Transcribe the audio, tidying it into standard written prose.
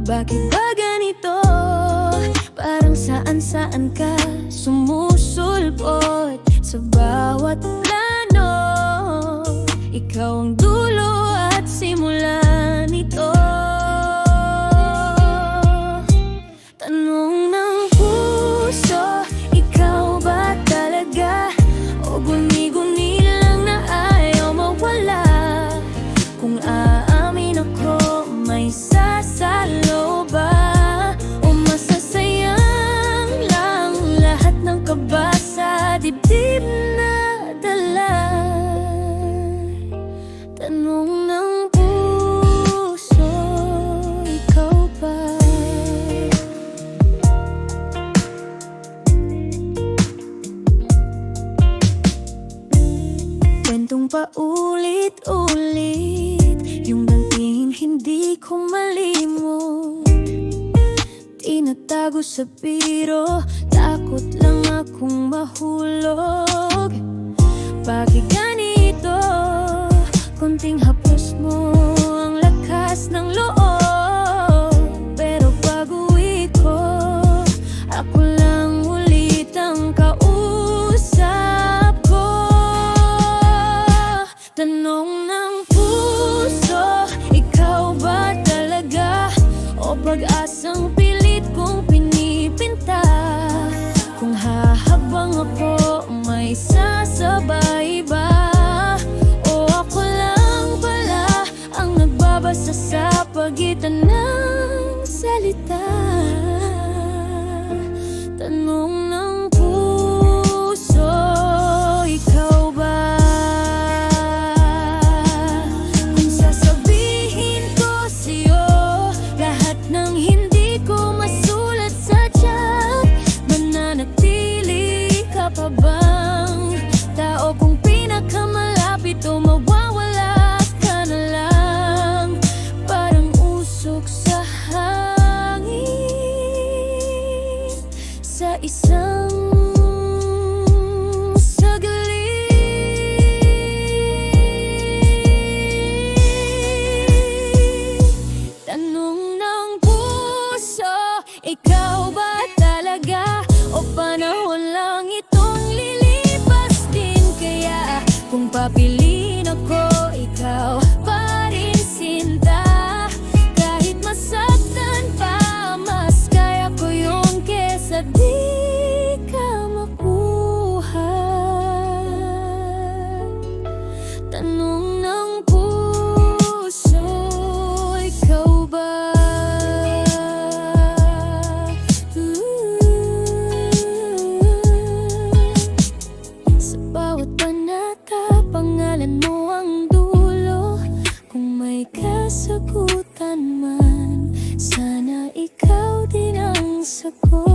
Bakit ba ganito? Parang saan-saan ka sumusulpot sa bawat plano. Ikaw ang dulo at simula nito. Tanong ng puso, ikaw ba talaga? O guni-guni lang na ayaw mawala? Kung aamin ako, may sasalo ba? O masasayang lang lahat ng kaba sa dibdib na dala? Tanong ng puso, ikaw ba? Kwentong paulit-ulit, yung dating hindi ko malimot. Tinatago sa biro, takot lang akong mahulog. Bakit ganito? Konting haplos mo ang lakas ng loob. Pero pag-uwi ko, ako lang ulit ang kausap ko. Tanong ng puso, ikaw ba talaga? O pag-asang pilit kong pinipinta? Kung hahabang ako, may sasabay ba? O ako lang pala ang nagbabasa sa pagitan ng salita? Tanong ng puso, ikaw ba? Kung sasabihin ko sa'yo lahat ng hindi ko masulat sa tiyak, mananatili ka pa bang tao? Kung pinakamalapit o mawawala ka na lang, parang usok sa hangin sa isang saglit. Tanong ng puso, ikaw ba talaga? O panahon lang itong lilipas din kaya? Kung papiliin ako, ikaw pa rin sinta. Kahit masaktan pa, mas kaya ko yun kesa di ka makuha. Tanong ng puso, ikaw ba? Sa bawat panata, pangalan mo ang dulo. Kung may kasagutan man, sana ikaw din ang sagot.